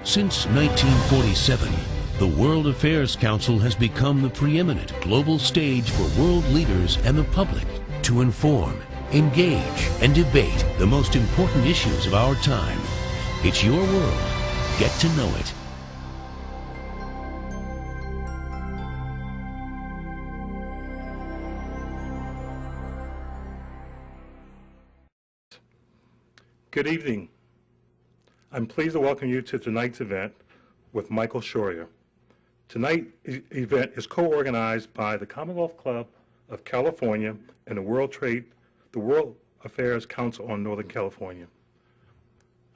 Since 1947, the World Affairs Council has become the preeminent global stage for world leaders and the public to inform, engage, and debate the most important issues of our time. It's your world. Get to know it. Good evening. I'm pleased to welcome you to tonight's event with Michael Scheuer. Tonight's event is co-organized by the Commonwealth Club of California and the World Affairs Council on Northern California.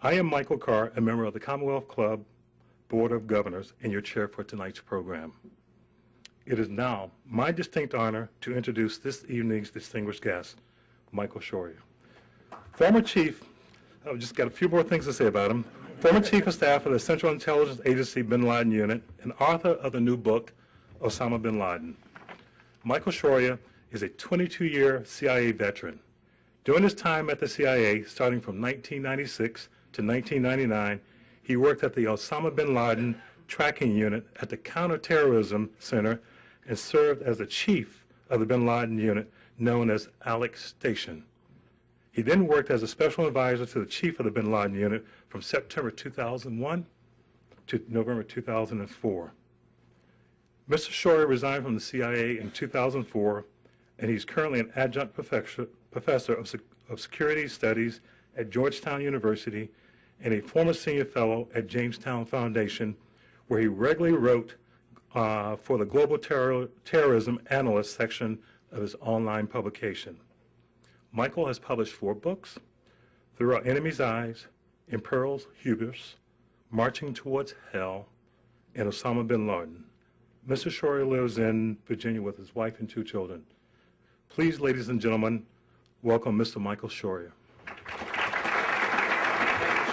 I am Michael Carr, a member of the Commonwealth Club Board of Governors and your chair for tonight's program. It is now my distinct honor to introduce this evening's distinguished guest, Michael Scheuer. Former Chief, I've just got a few more things to say about him. Former Chief of Staff of the Central Intelligence Agency Bin Laden Unit and author of the new book, Osama bin Laden. Michael Scheuer is a 22-year CIA veteran. During his time at the CIA, starting from 1996 to 1999, he worked at the Osama bin Laden Tracking Unit at the Counterterrorism Center and served as the chief of the bin Laden unit known as Alex Station. He then worked as a special advisor to the chief of the bin Laden unit from September 2001 to November 2004. Mr. Scheuer resigned from the CIA in 2004, and he's currently an adjunct professor of security studies at Georgetown University and a former senior fellow at Jamestown Foundation, where he regularly wrote for the Global Terrorism Analyst section of his online publication. Michael has published 4 books: Through Our Enemy's Eyes, Imperil's Hubris, Marching Towards Hell, and Osama bin Laden. Mr. Scheuer lives in Virginia with his wife and 2 children. Please, ladies and gentlemen, welcome Mr. Michael Scheuer.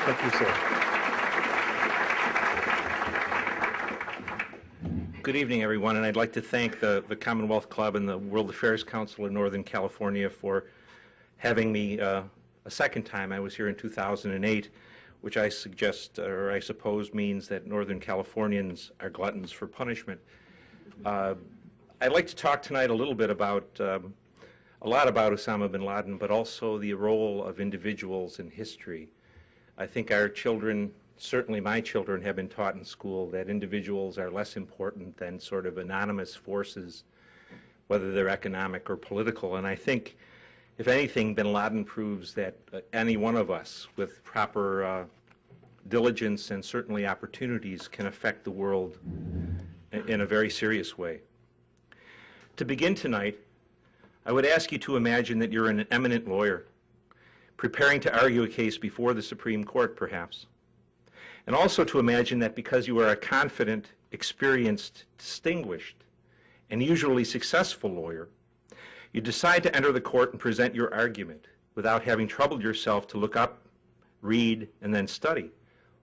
Thank you, sir. Good evening, everyone, and I'd like to thank the Commonwealth Club and the World Affairs Council of Northern California for having me a second time. I was here in 2008, which I suggest, or I suppose, means that Northern Californians are gluttons for punishment. I'd like to talk tonight a little bit about, a lot about Osama bin Laden, but also the role of individuals in history. I think our children, certainly my children, have been taught in school that individuals are less important than sort of anonymous forces, whether they're economic or political. And I think, if anything, bin Laden proves that any one of us with proper diligence and certainly opportunities can affect the world in a very serious way. To begin tonight, I would ask you to imagine that you're an eminent lawyer, preparing to argue a case before the Supreme Court, perhaps. And also to imagine that because you are a confident, experienced, distinguished, and usually successful lawyer, you decide to enter the court and present your argument without having troubled yourself to look up, read, and then study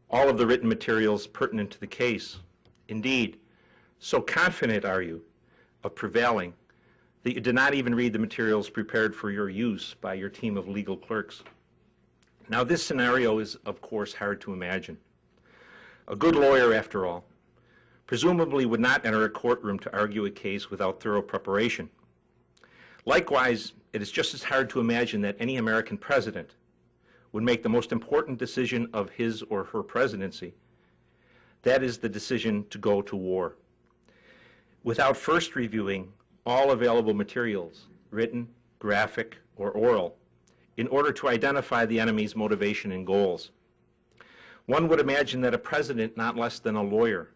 all of the written materials pertinent to the case. Indeed, so confident are you of prevailing that you did not even read the materials prepared for your use by your team of legal clerks. Now, this scenario is, of course, hard to imagine. A good lawyer, after all, presumably would not enter a courtroom to argue a case without thorough preparation. Likewise, it is just as hard to imagine that any American president would make the most important decision of his or her presidency, that is the decision to go to war, without first reviewing all available materials, written, graphic, or oral, in order to identify the enemy's motivation and goals. One would imagine that a president, not less than a lawyer,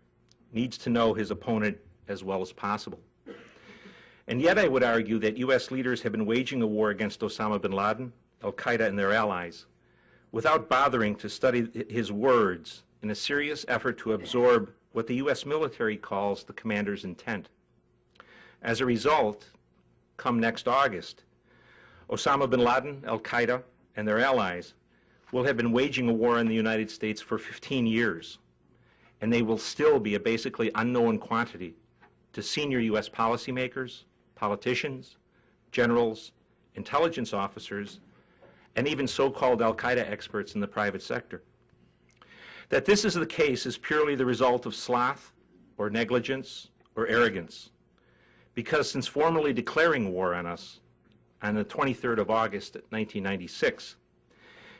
needs to know his opponent as well as possible. And yet I would argue that U.S. leaders have been waging a war against Osama bin Laden, al-Qaeda, and their allies without bothering to study his words in a serious effort to absorb what the U.S. military calls the commander's intent. As a result, come next August, Osama bin Laden, al-Qaeda, and their allies will have been waging a war in the United States for 15 years, and they will still be a basically unknown quantity to senior U.S. policymakers, politicians, generals, intelligence officers, and even so-called al-Qaeda experts in the private sector. That this is the case is purely the result of sloth or negligence or arrogance, because since formally declaring war on us on the 23rd of August 1996,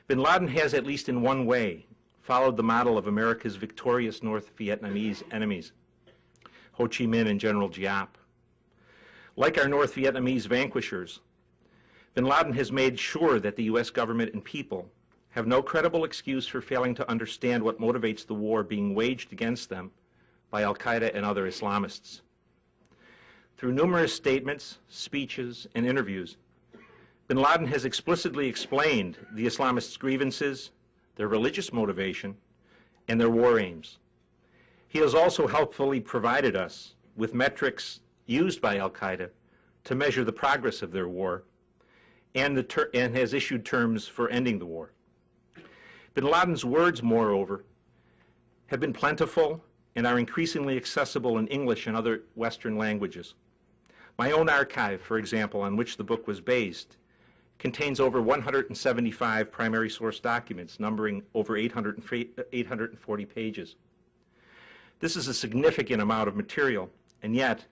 bin Laden has, at least in one way, followed the model of America's victorious North Vietnamese enemies, Ho Chi Minh and General Giap. Like our North Vietnamese vanquishers, bin Laden has made sure that the U.S. government and people have no credible excuse for failing to understand what motivates the war being waged against them by al-Qaeda and other Islamists. Through numerous statements, speeches, and interviews, bin Laden has explicitly explained the Islamists' grievances, their religious motivation, and their war aims. He has also helpfully provided us with metrics used by al-Qaeda to measure the progress of their war, and has issued terms for ending the war. Bin Laden's words, moreover, have been plentiful and are increasingly accessible in English and other Western languages. My own archive, for example, on which the book was based, contains over 175 primary source documents, numbering over 840 pages. This is a significant amount of material, and yet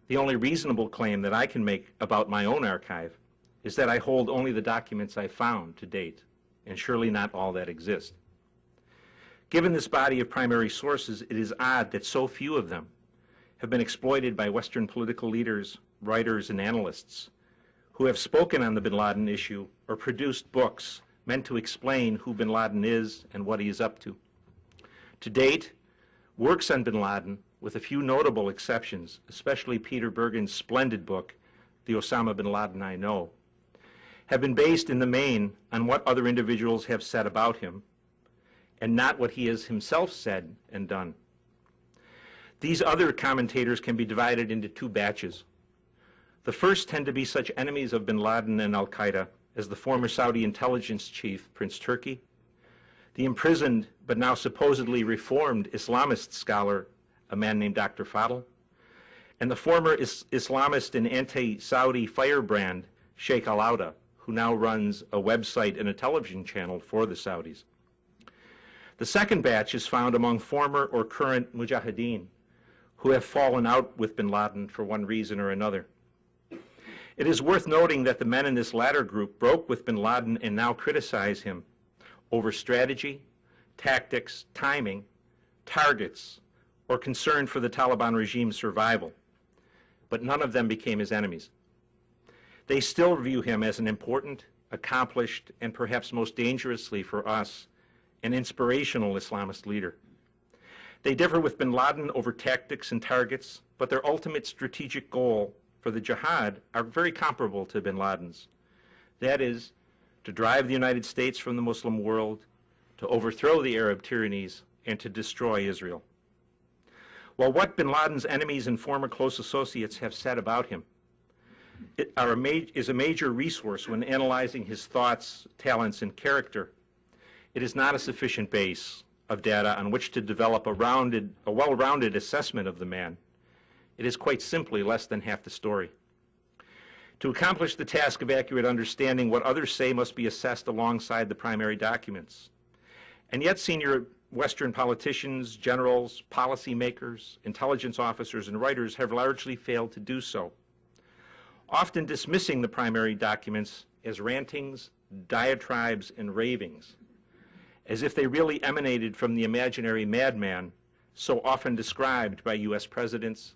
the only reasonable claim that I can make about my own archive is that I hold only the documents I found to date, and surely not all that exist. Given this body of primary sources, it is odd that so few of them have been exploited by Western political leaders, writers, and analysts who have spoken on the bin Laden issue or produced books meant to explain who bin Laden is and what he is up to. To date, works on bin Laden, with a few notable exceptions, especially Peter Bergen's splendid book, The Osama bin Laden I Know, have been based in the main on what other individuals have said about him, and not what he has himself said and done. These other commentators can be divided into two batches. The first tend to be such enemies of bin Laden and al-Qaeda as the former Saudi intelligence chief, Prince Turki, the imprisoned but now supposedly reformed Islamist scholar, a man named Dr. Fadl, and the former Islamist and anti-Saudi firebrand, Sheikh al-Auda, who now runs a website and a television channel for the Saudis. The second batch is found among former or current mujahideen who have fallen out with bin Laden for one reason or another. It is worth noting that the men in this latter group broke with bin Laden and now criticize him over strategy, tactics, timing, targets, or concern for the Taliban regime's survival, but none of them became his enemies. They still view him as an important, accomplished, and perhaps most dangerously for us, an inspirational Islamist leader. They differ with bin Laden over tactics and targets, but their ultimate strategic goal for the jihad are very comparable to bin Laden's. That is, to drive the United States from the Muslim world, to overthrow the Arab tyrannies, and to destroy Israel. While what bin Laden's enemies and former close associates have said about him is a major resource when analyzing his thoughts, talents, and character, it is not a sufficient base of data on which to develop a well-rounded assessment of the man. It is quite simply less than half the story. To accomplish the task of accurate understanding, what others say must be assessed alongside the primary documents. And yet senior Western politicians, generals, policymakers, intelligence officers, and writers have largely failed to do so, often dismissing the primary documents as rantings, diatribes, and ravings, as if they really emanated from the imaginary madman so often described by U.S. presidents,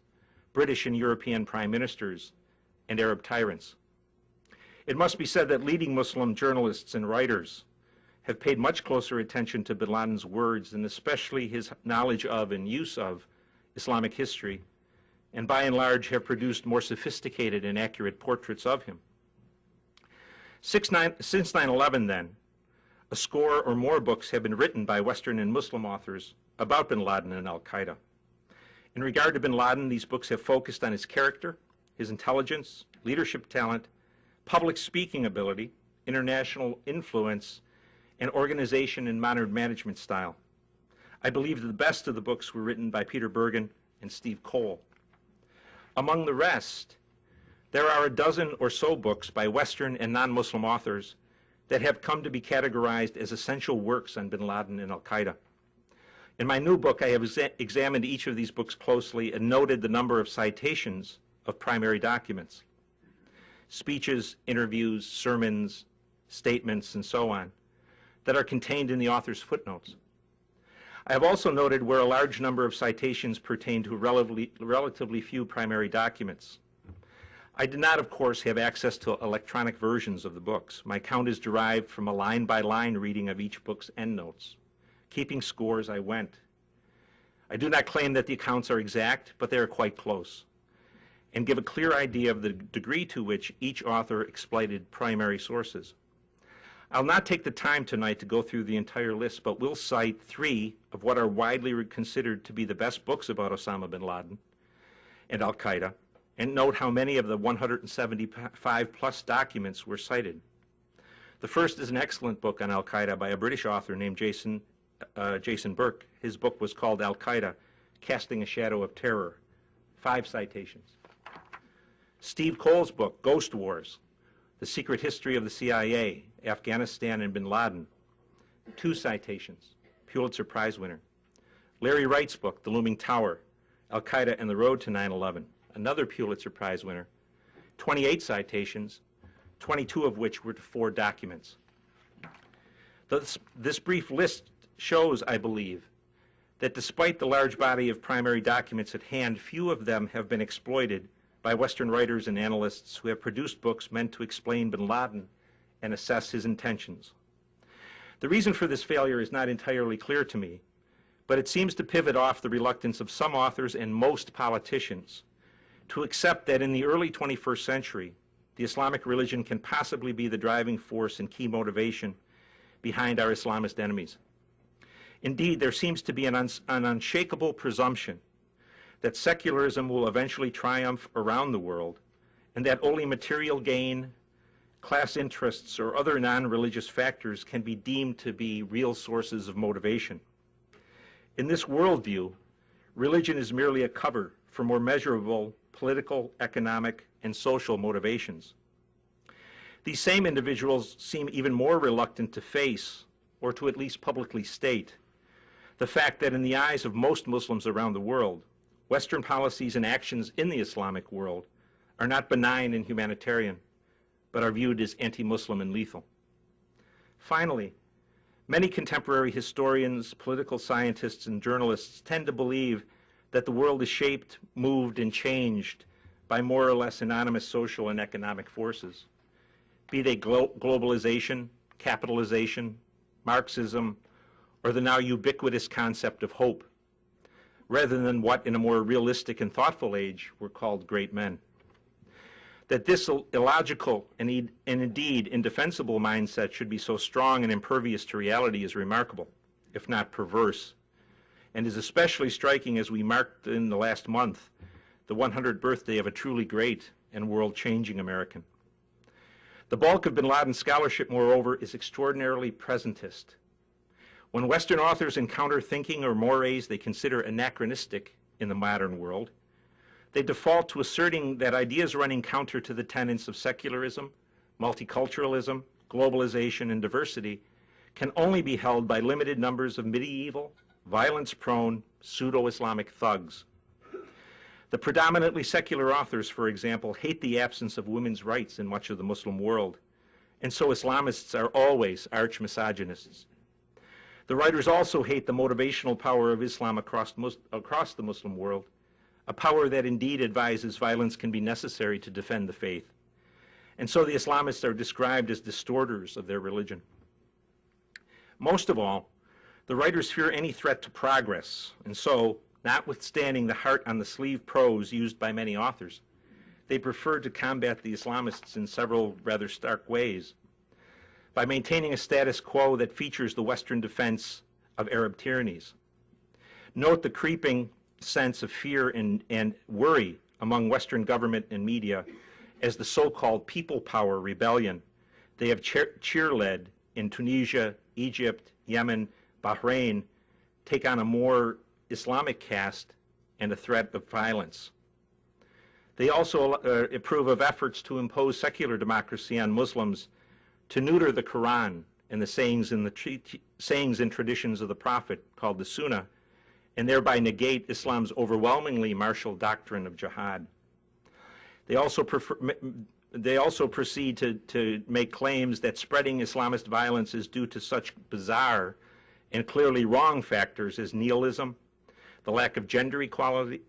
British and European prime ministers, and Arab tyrants. It must be said that leading Muslim journalists and writers have paid much closer attention to bin Laden's words, and especially his knowledge of and use of Islamic history, and by and large have produced more sophisticated and accurate portraits of him. Since 9/11 then, a score or more books have been written by Western and Muslim authors about bin Laden and al-Qaeda. In regard to bin Laden, these books have focused on his character, his intelligence, leadership talent, public speaking ability, international influence, and organization and modern management style. I believe that the best of the books were written by Peter Bergen and Steve Cole. Among the rest, there are a dozen or so books by Western and non-Muslim authors that have come to be categorized as essential works on bin Laden and al-Qaeda. In my new book, I have examined each of these books closely and noted the number of citations of primary documents, speeches, interviews, sermons, statements, and so on, that are contained in the author's footnotes. I have also noted where a large number of citations pertain to relatively few primary documents. I did not, of course, have access to electronic versions of the books. My count is derived from a line-by-line reading of each book's endnotes. Keeping score as I went. I do not claim that the accounts are exact, but they are quite close, and give a clear idea of the degree to which each author exploited primary sources. I'll not take the time tonight to go through the entire list, but will cite 3 of what are widely considered to be the best books about Osama bin Laden and Al-Qaeda, and note how many of the 175 plus documents were cited. The first is an excellent book on Al-Qaeda by a British author named Jason Burke. His book was called Al-Qaeda, Casting a Shadow of Terror. 5 citations. Steve Cole's book, Ghost Wars, The Secret History of the CIA, Afghanistan and bin Laden. 2 citations. Pulitzer Prize winner. Larry Wright's book, The Looming Tower, Al-Qaeda and the Road to 9/11. Another Pulitzer Prize winner. 28 citations, 22 of which were to 4 documents. This brief list shows, I believe, that despite the large body of primary documents at hand, few of them have been exploited by Western writers and analysts who have produced books meant to explain bin Laden and assess his intentions. The reason for this failure is not entirely clear to me, but it seems to pivot off the reluctance of some authors and most politicians to accept that in the early 21st century, the Islamic religion can possibly be the driving force and key motivation behind our Islamist enemies. Indeed, there seems to be an unshakable presumption that secularism will eventually triumph around the world, and that only material gain, class interests, or other non-religious factors can be deemed to be real sources of motivation. In this worldview, religion is merely a cover for more measurable political, economic, and social motivations. These same individuals seem even more reluctant to face, or to at least publicly state, the fact that in the eyes of most Muslims around the world, Western policies and actions in the Islamic world are not benign and humanitarian, but are viewed as anti-Muslim and lethal. Finally, many contemporary historians, political scientists, and journalists tend to believe that the world is shaped, moved, and changed by more or less anonymous social and economic forces, be they globalization, capitalization, Marxism, or the now ubiquitous concept of hope, rather than what in a more realistic and thoughtful age were called great men. That this illogical and indeed indefensible mindset should be so strong and impervious to reality is remarkable, if not perverse, and is especially striking as we marked in the last month the 100th birthday of a truly great and world-changing American. The bulk of bin Laden scholarship, moreover, is extraordinarily presentist. When Western authors encounter thinking or mores they consider anachronistic in the modern world, they default to asserting that ideas running counter to the tenets of secularism, multiculturalism, globalization, and diversity can only be held by limited numbers of medieval, violence-prone, pseudo-Islamic thugs. The predominantly secular authors, for example, hate the absence of women's rights in much of the Muslim world, and so Islamists are always arch-misogynists. The writers also hate the motivational power of Islam across the Muslim world, a power that indeed advises violence can be necessary to defend the faith. And so the Islamists are described as distorters of their religion. Most of all, the writers fear any threat to progress, and so, notwithstanding the heart-on-the-sleeve prose used by many authors, they prefer to combat the Islamists in several rather stark ways. By maintaining a status quo that features the Western defense of Arab tyrannies. Note the creeping sense of fear and worry among Western government and media as the so-called people power rebellion they have cheer-led in Tunisia, Egypt, Yemen, Bahrain take on a more Islamic cast and a threat of violence. They also approve of efforts to impose secular democracy on Muslims, to neuter the Quran and the sayings and traditions of the Prophet, called the Sunnah, and thereby negate Islam's overwhelmingly martial doctrine of jihad. They also proceed to make claims that spreading Islamist violence is due to such bizarre and clearly wrong factors as nihilism, the lack of gender equality,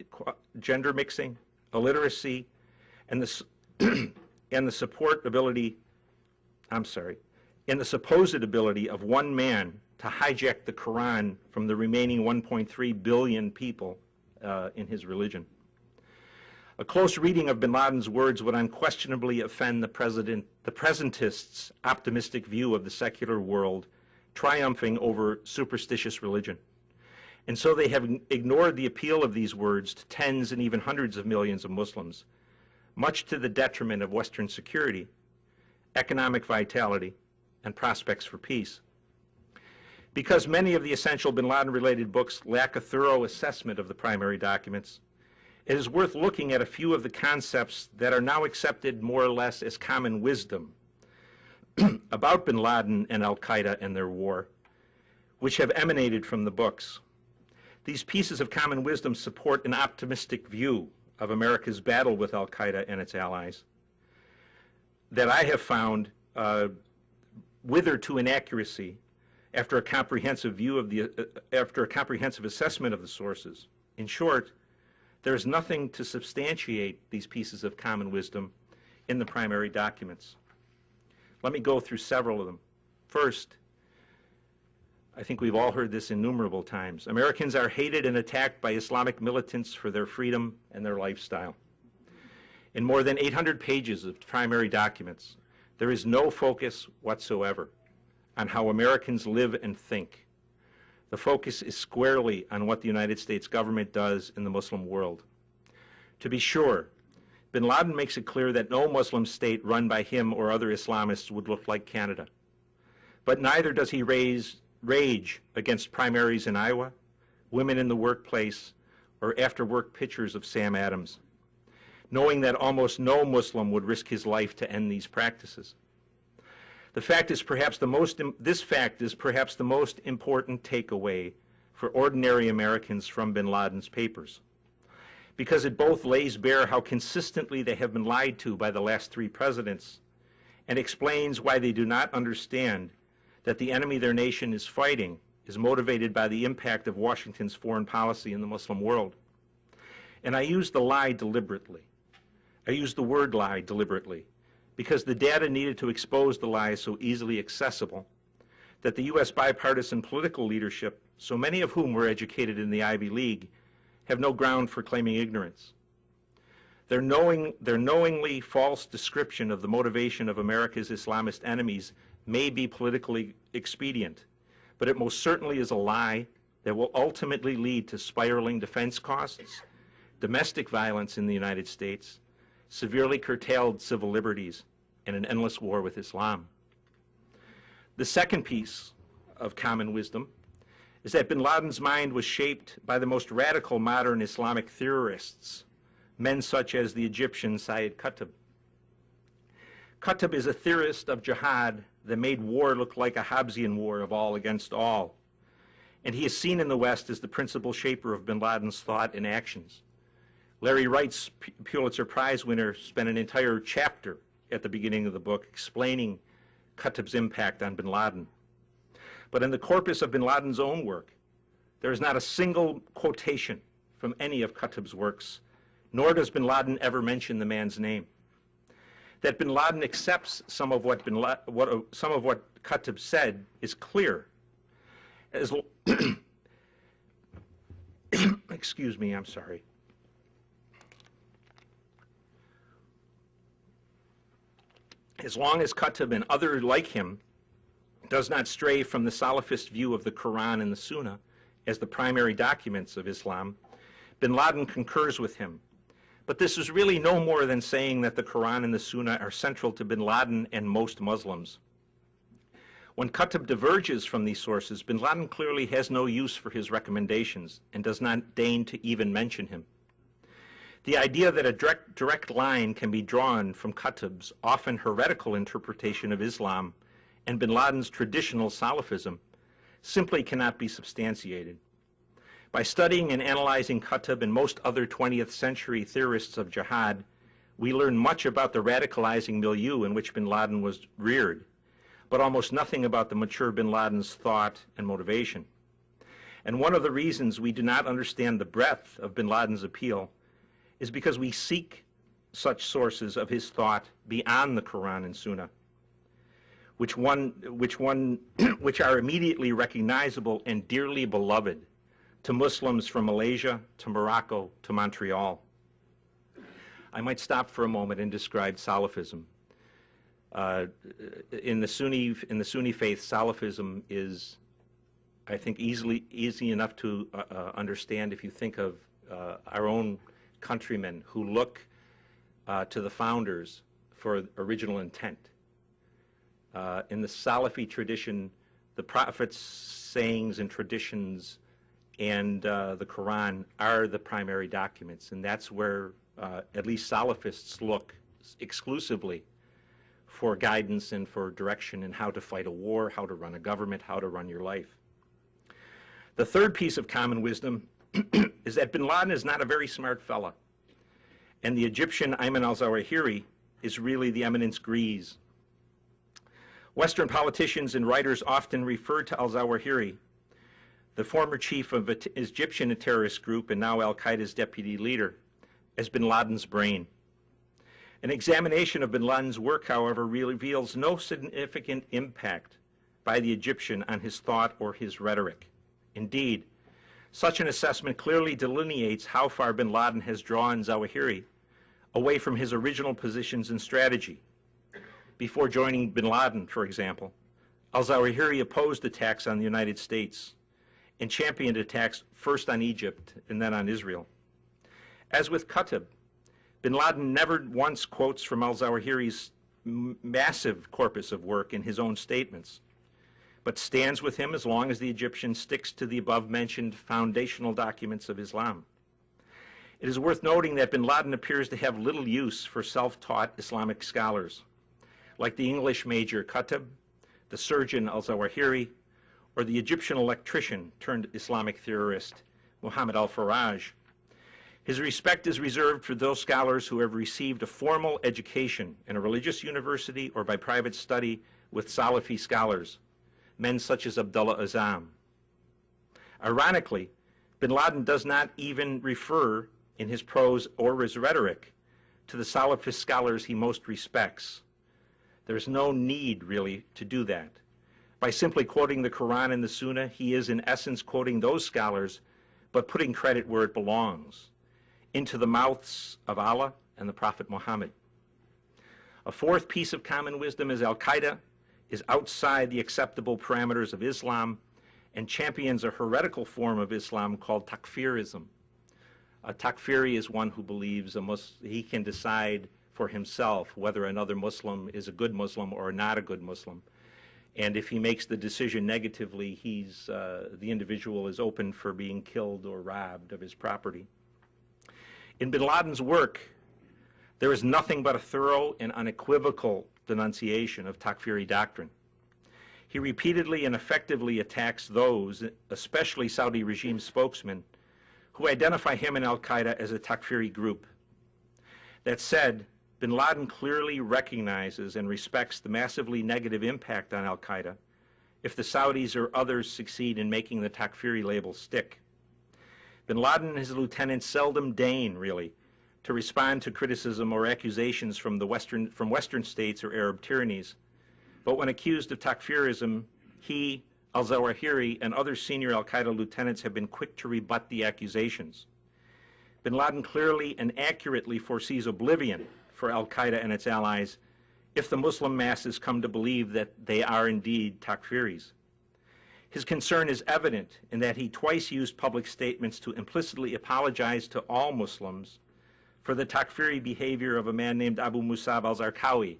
gender mixing, illiteracy, and the supposed ability of one man to hijack the Quran from the remaining 1.3 billion people in his religion. A close reading of bin Laden's words would unquestionably offend the presentists' optimistic view of the secular world triumphing over superstitious religion. And so they have ignored the appeal of these words to tens and even hundreds of millions of Muslims, much to the detriment of Western security, economic vitality, and prospects for peace. Because many of the essential bin Laden-related books lack a thorough assessment of the primary documents, it is worth looking at a few of the concepts that are now accepted more or less as common wisdom about bin Laden and al-Qaeda and their war, which have emanated from the books. These pieces of common wisdom support an optimistic view of America's battle with al-Qaeda and its allies that I have found wither to inaccuracy after a comprehensive assessment of the sources. In short, there is nothing to substantiate these pieces of common wisdom in the primary documents. Let me go through several of them. First, I think we've all heard this innumerable times. Americans are hated and attacked by Islamic militants for their freedom and their lifestyle. In more than 800 pages of primary documents, there is no focus whatsoever on how Americans live and think. The focus is squarely on what the United States government does in the Muslim world. To be sure, bin Laden makes it clear that no Muslim state run by him or other Islamists would look like Canada. But neither does he rage against primaries in Iowa, women in the workplace, or after-work pictures of Sam Adams, knowing that almost no Muslim would risk his life to end these practices. This fact is perhaps the most important takeaway for ordinary Americans from bin Laden's papers, because it both lays bare how consistently they have been lied to by the last three presidents and explains why they do not understand that the enemy their nation is fighting is motivated by the impact of Washington's foreign policy in the Muslim world. And I use the lie deliberately. I use the word lie deliberately, because the data needed to expose the lie is so easily accessible that the U.S. bipartisan political leadership, so many of whom were educated in the Ivy League, have no ground for claiming ignorance. Their knowingly false description of the motivation of America's Islamist enemies may be politically expedient, but it most certainly is a lie that will ultimately lead to spiraling defense costs, domestic violence in the United States, severely curtailed civil liberties, and an endless war with Islam. The second piece of common wisdom is that bin Laden's mind was shaped by the most radical modern Islamic theorists, men such as the Egyptian Sayyid Qutb. Qutb is a theorist of jihad that made war look like a Hobbesian war of all against all, and he is seen in the West as the principal shaper of bin Laden's thought and actions. Larry Wright's Pulitzer Prize winner spent an entire chapter at the beginning of the book explaining Qutb's impact on bin Laden. But in the corpus of bin Laden's own work, there is not a single quotation from any of Qutb's works, nor does bin Laden ever mention the man's name. That bin Laden accepts some of what Qutb said is clear. Excuse me, I'm sorry. As long as Qutb and others like him does not stray from the Salafist view of the Quran and the Sunnah as the primary documents of Islam, bin Laden concurs with him. But this is really no more than saying that the Quran and the Sunnah are central to bin Laden and most Muslims. When Qutb diverges from these sources, bin Laden clearly has no use for his recommendations and does not deign to even mention him. The idea that a direct line can be drawn from Qutb's often heretical interpretation of Islam and bin Laden's traditional Salafism simply cannot be substantiated. By studying and analyzing Qutb and most other 20th century theorists of jihad, we learn much about the radicalizing milieu in which bin Laden was reared, but almost nothing about the mature bin Laden's thought and motivation. And one of the reasons we do not understand the breadth of bin Laden's appeal is because we seek such sources of his thought beyond the Quran and Sunnah, which are immediately recognizable and dearly beloved to Muslims from Malaysia to Morocco to Montreal. I might stop for a moment and describe Salafism. In the Sunni faith, Salafism is, I think, easy enough to understand if you think of our own countrymen who look to the founders for original intent. In the Salafi tradition, the Prophet's sayings and traditions and the Quran are the primary documents, and that's where at least Salafists look exclusively for guidance and for direction in how to fight a war, how to run a government, how to run your life. The third piece of common wisdom is that bin Laden is not a very smart fella, and the Egyptian Ayman al-Zawahiri is really the eminence grise. Western politicians and writers often refer to al-Zawahiri, the former chief of an Egyptian terrorist group and now al-Qaeda's deputy leader, as bin Laden's brain. An examination of bin Laden's work, however, reveals no significant impact by the Egyptian on his thought or his rhetoric. Indeed, such an assessment clearly delineates how far bin Laden has drawn Zawahiri away from his original positions and strategy. Before joining bin Laden, for example, al-Zawahiri opposed attacks on the United States and championed attacks first on Egypt and then on Israel. As with Qutb, bin Laden never once quotes from al-Zawahiri's massive corpus of work in his own statements, but stands with him as long as the Egyptian sticks to the above-mentioned foundational documents of Islam. It is worth noting that bin Laden appears to have little use for self-taught Islamic scholars, like the English major Qutb, the surgeon al-Zawahiri, or the Egyptian electrician turned Islamic theorist Muhammad al-Faraj. His respect is reserved for those scholars who have received a formal education in a religious university or by private study with Salafi scholars, men such as Abdullah Azzam. Ironically, bin Laden does not even refer in his prose or his rhetoric to the Salafist scholars he most respects. There's no need, really, to do that. By simply quoting the Quran and the Sunnah, he is in essence quoting those scholars, but putting credit where it belongs, into the mouths of Allah and the Prophet Muhammad. A fourth piece of common wisdom is al-Qaeda is outside the acceptable parameters of Islam and champions a heretical form of Islam called takfirism. A takfiri is one who believes he can decide for himself whether another Muslim is a good Muslim or not a good Muslim. And if he makes the decision negatively, the individual is open for being killed or robbed of his property. In bin Laden's work, there is nothing but a thorough and unequivocal denunciation of Takfiri doctrine. He repeatedly and effectively attacks those, especially Saudi regime spokesmen, who identify him and al-Qaeda as a Takfiri group. That said, bin Laden clearly recognizes and respects the massively negative impact on al-Qaeda if the Saudis or others succeed in making the Takfiri label stick. Bin Laden and his lieutenants seldom deign, really, to respond to criticism or accusations from Western states or Arab tyrannies. But when accused of Takfirism, he, al-Zawahiri, and other senior al-Qaeda lieutenants have been quick to rebut the accusations. Bin Laden clearly and accurately foresees oblivion for al-Qaeda and its allies if the Muslim masses come to believe that they are indeed Takfiris. His concern is evident in that he twice used public statements to implicitly apologize to all Muslims for the Takfiri behavior of a man named Abu Musab al-Zarqawi,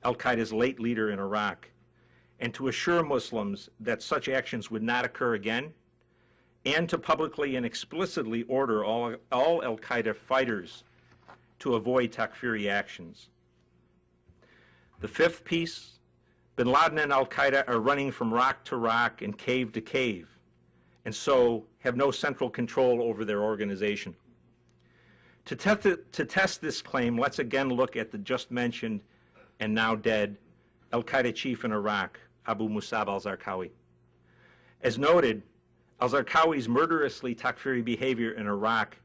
al-Qaeda's late leader in Iraq, and to assure Muslims that such actions would not occur again, and to publicly and explicitly order all al-Qaeda fighters to avoid Takfiri actions. The fifth piece, bin Laden and al-Qaeda are running from rock to rock and cave to cave, and so have no central control over their organization. To test this claim, let's again look at the just mentioned and now dead al-Qaeda chief in Iraq, Abu Musab al-Zarqawi. As noted, al-Zarqawi's murderously Takfiri behavior in Iraq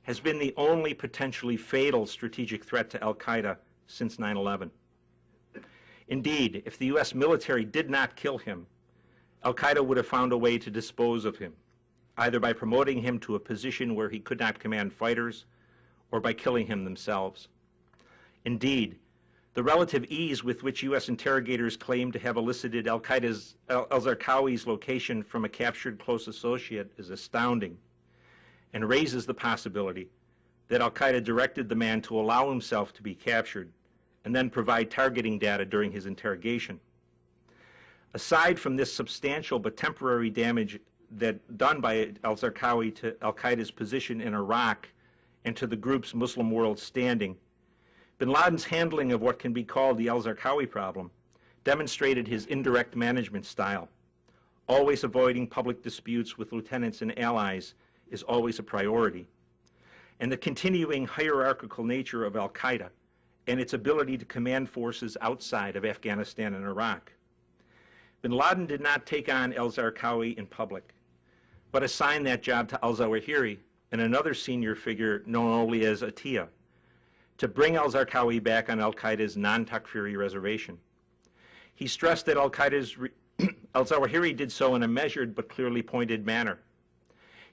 has been the only potentially fatal strategic threat to al-Qaeda since 9/11. Indeed, if the U.S. military did not kill him, al-Qaeda would have found a way to dispose of him, either by promoting him to a position where he could not command fighters or by killing him themselves. Indeed, the relative ease with which U.S. interrogators claim to have elicited al-Zarqawi's location from a captured close associate is astounding and raises the possibility that al-Qaeda directed the man to allow himself to be captured and then provide targeting data during his interrogation. Aside from this substantial but temporary damage done by al-Zarqawi to al-Qaeda's position in Iraq and to the group's Muslim world standing, bin Laden's handling of what can be called the al-Zarqawi problem demonstrated his indirect management style. Always avoiding public disputes with lieutenants and allies is always a priority. And the continuing hierarchical nature of al-Qaeda and its ability to command forces outside of Afghanistan and Iraq. Bin Laden did not take on al-Zarqawi in public, but assigned that job to al-Zawahiri and another senior figure known only as Atiyah, to bring al-Zarqawi back on al-Qaeda's non-Takfiri reservation. He stressed that al-Zawahiri did so in a measured but clearly pointed manner.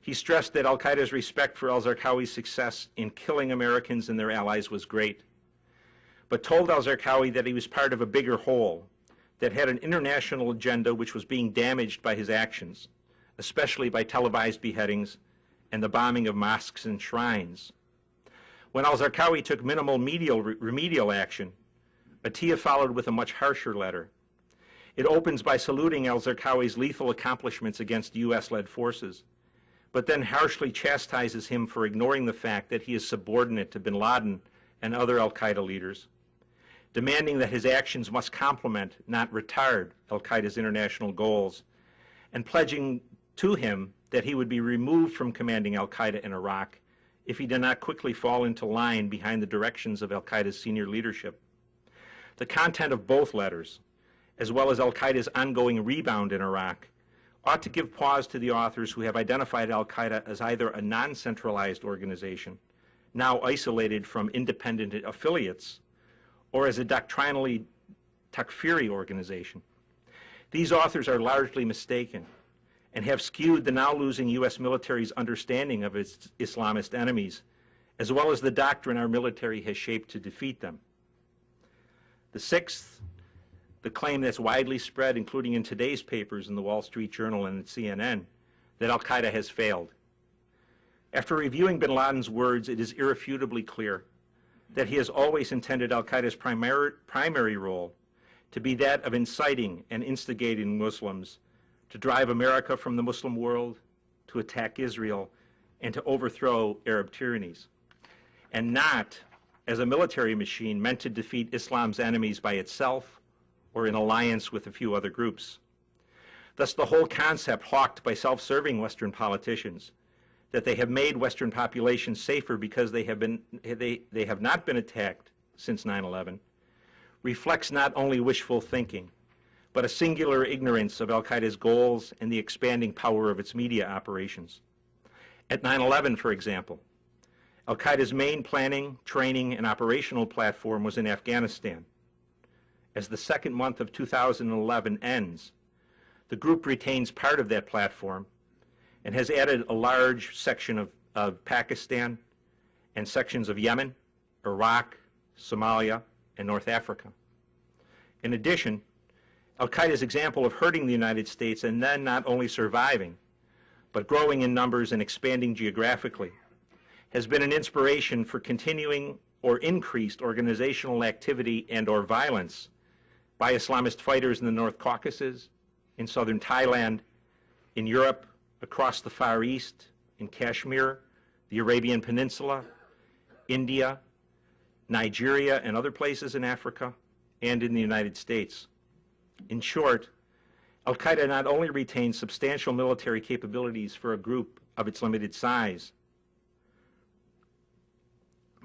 He stressed that al-Qaeda's respect for al-Zarqawi's success in killing Americans and their allies was great, but told al-Zarqawi that he was part of a bigger whole that had an international agenda which was being damaged by his actions, especially by televised beheadings and the bombing of mosques and shrines. When al-Zarqawi took minimal remedial action, Atiyah followed with a much harsher letter. It opens by saluting al-Zarqawi's lethal accomplishments against U.S.-led forces, but then harshly chastises him for ignoring the fact that he is subordinate to bin Laden and other al-Qaeda leaders, demanding that his actions must complement, not retard, al-Qaeda's international goals, and pledging to him that he would be removed from commanding al-Qaeda in Iraq if he did not quickly fall into line behind the directions of al-Qaeda's senior leadership. The content of both letters, as well as al-Qaeda's ongoing rebound in Iraq, ought to give pause to the authors who have identified al-Qaeda as either a non-centralized organization, now isolated from independent affiliates, or as a doctrinally Takfiri organization. These authors are largely mistaken and have skewed the now losing U.S. military's understanding of its Islamist enemies, as well as the doctrine our military has shaped to defeat them. The sixth, the claim that's widely spread, including in today's papers in the Wall Street Journal and at CNN, that al-Qaeda has failed. After reviewing bin Laden's words, it is irrefutably clear that he has always intended al-Qaeda's primary role to be that of inciting and instigating Muslims to drive America from the Muslim world, to attack Israel, and to overthrow Arab tyrannies, and not as a military machine meant to defeat Islam's enemies by itself or in alliance with a few other groups. Thus, the whole concept hawked by self-serving Western politicians that they have made Western populations safer because they have not been attacked since 9/11 reflects not only wishful thinking, but a singular ignorance of al-Qaeda's goals and the expanding power of its media operations. At 9/11, for example, al-Qaeda's main planning, training, and operational platform was in Afghanistan. As the second month of 2011 ends, the group retains part of that platform and has added a large section of Pakistan and sections of Yemen, Iraq, Somalia, and North Africa. In addition, al-Qaeda's example of hurting the United States and then not only surviving, but growing in numbers and expanding geographically, has been an inspiration for continuing or increased organizational activity and or violence by Islamist fighters in the North Caucasus, in southern Thailand, in Europe, across the Far East, in Kashmir, the Arabian Peninsula, India, Nigeria, and other places in Africa, and in the United States. In short, Al-Qaeda not only retains substantial military capabilities for a group of its limited size,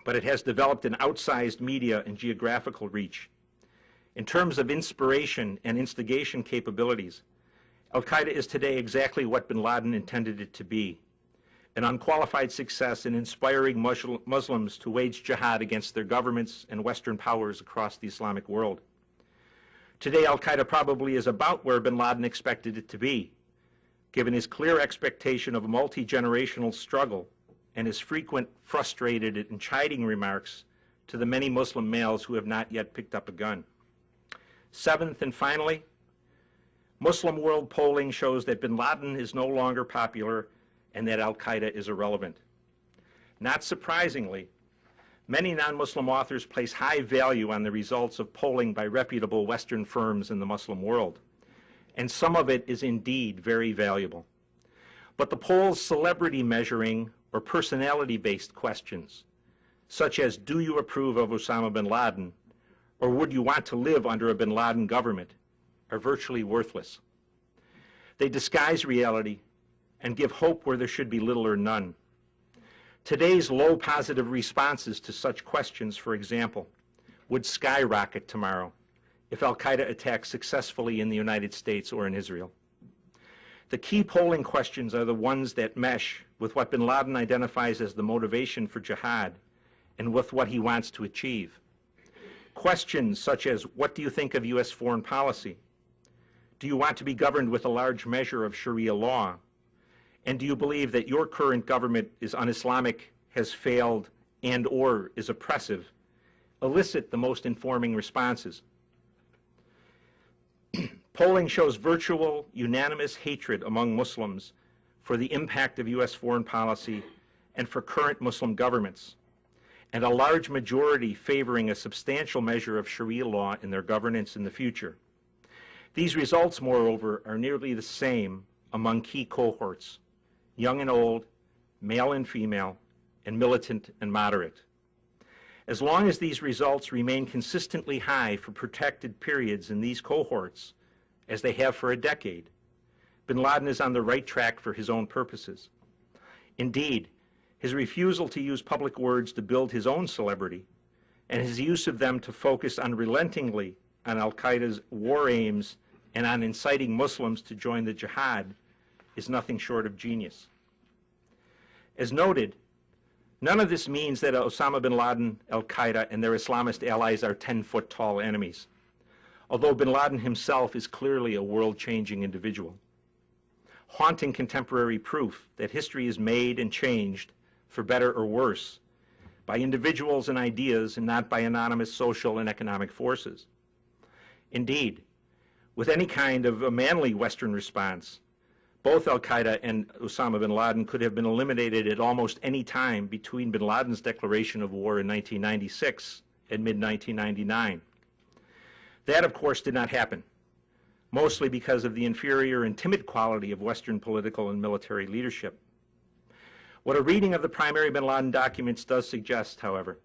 but it has developed an outsized media and geographical reach. In terms of inspiration and instigation capabilities, Al-Qaeda is today exactly what bin Laden intended it to be, an unqualified success in inspiring Muslims to wage jihad against their governments and Western powers across the Islamic world. Today, Al-Qaeda probably is about where bin Laden expected it to be, given his clear expectation of a multi-generational struggle and his frequent frustrated and chiding remarks to the many Muslim males who have not yet picked up a gun. Seventh and finally, Muslim world polling shows that bin Laden is no longer popular and that Al-Qaeda is irrelevant. Not surprisingly, many non-Muslim authors place high value on the results of polling by reputable Western firms in the Muslim world, and some of it is indeed very valuable. But the polls' celebrity measuring or personality-based questions, such as do you approve of Osama bin Laden, or would you want to live under a bin Laden government, are virtually worthless. They disguise reality and give hope where there should be little or none. Today's low positive responses to such questions, for example, would skyrocket tomorrow if Al-Qaeda attacks successfully in the United States or in Israel. The key polling questions are the ones that mesh with what bin Laden identifies as the motivation for jihad and with what he wants to achieve. Questions such as, what do you think of U.S. foreign policy? Do you want to be governed with a large measure of Sharia law? And do you believe that your current government is un-Islamic, has failed, and or is oppressive? Elicit the most informing responses. Polling shows virtual, unanimous hatred among Muslims for the impact of U.S. foreign policy and for current Muslim governments, and a large majority favoring a substantial measure of Sharia law in their governance in the future. These results, moreover, are nearly the same among key cohorts, young and old, male and female, and militant and moderate. As long as these results remain consistently high for protected periods in these cohorts, as they have for a decade, bin Laden is on the right track for his own purposes. Indeed, his refusal to use public words to build his own celebrity, and his use of them to focus unrelentingly on Al-Qaeda's war aims and on inciting Muslims to join the jihad, is nothing short of genius. As noted, none of this means that Osama bin Laden, Al-Qaeda, and their Islamist allies are 10-foot-tall enemies, although bin Laden himself is clearly a world-changing individual. Haunting contemporary proof that history is made and changed, for better or worse, by individuals and ideas and not by anonymous social and economic forces. Indeed, with any kind of a manly Western response, both Al-Qaeda and Osama bin Laden could have been eliminated at almost any time between bin Laden's declaration of war in 1996 and mid-1999. That, of course, did not happen, mostly because of the inferior and timid quality of Western political and military leadership. What a reading of the primary bin Laden documents does suggest, however,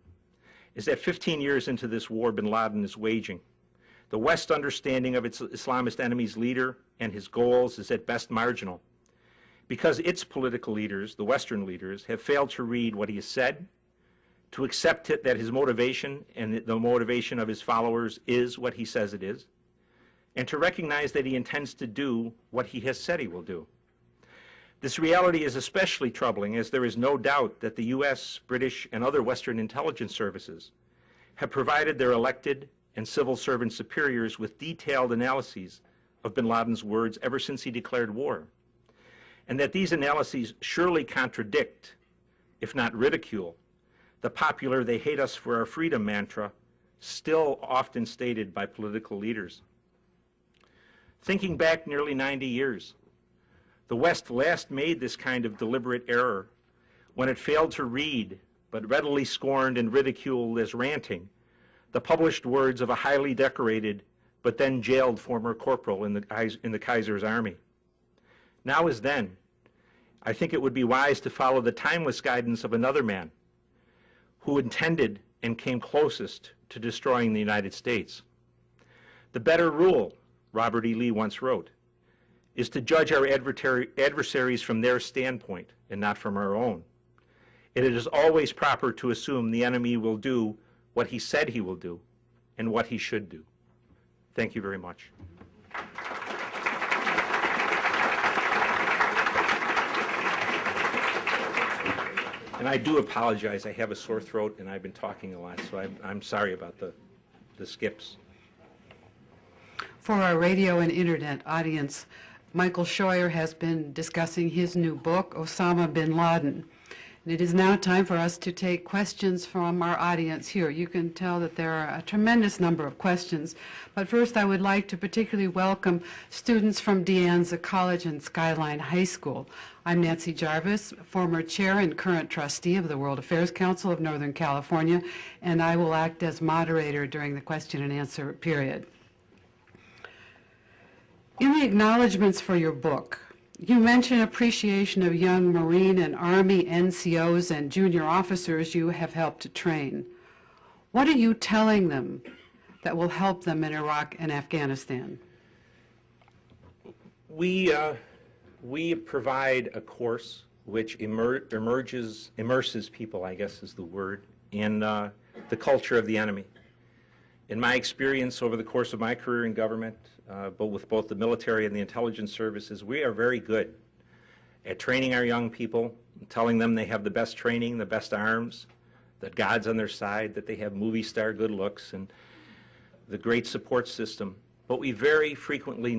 is that 15 years into this war bin Laden is waging, the West's understanding of its Islamist enemy's leader and his goals is at best marginal, because its political leaders, the Western leaders, have failed to read what he has said, to accept it that his motivation and the motivation of his followers is what he says it is, and to recognize that he intends to do what he has said he will do. This reality is especially troubling as there is no doubt that the U.S., British, and other Western intelligence services have provided their elected and civil servant superiors with detailed analyses of bin Laden's words ever since he declared war, and that these analyses surely contradict, if not ridicule, the popular "they hate us for our freedom" mantra still often stated by political leaders. Thinking back nearly 90 years, the West last made this kind of deliberate error when it failed to read, but readily scorned and ridiculed as ranting, the published words of a highly decorated but then jailed former corporal in the Kaiser's army. Now as then, I think it would be wise to follow the timeless guidance of another man who intended and came closest to destroying the United States. The better rule, Robert E. Lee once wrote, is to judge our adversaries from their standpoint and not from our own. It is always proper to assume the enemy will do what he said he will do and what he should do. Thank you very much. And I do apologize. I have a sore throat and I've been talking a lot, so I'm sorry about the skips. For our radio and internet audience, Michael Scheuer has been discussing his new book, Osama bin Laden. And it is now time for us to take questions from our audience here. You can tell that there are a tremendous number of questions. But first, I would like to particularly welcome students from De Anza College and Skyline High School. I'm Nancy Jarvis, former chair and current trustee of the World Affairs Council of Northern California, and I will act as moderator during the question and answer period. In the acknowledgments for your book, you mention appreciation of young Marine and Army NCOs and junior officers you have helped to train. What are you telling them that will help them in Iraq and Afghanistan? We provide a course which immerses people, I guess is the word, in the culture of the enemy. In my experience over the course of my career in government, but with both the military and the intelligence services, we are very good at training our young people, telling them they have the best training, the best arms, that God's on their side, that they have movie star good looks, and the great support system. But we very frequently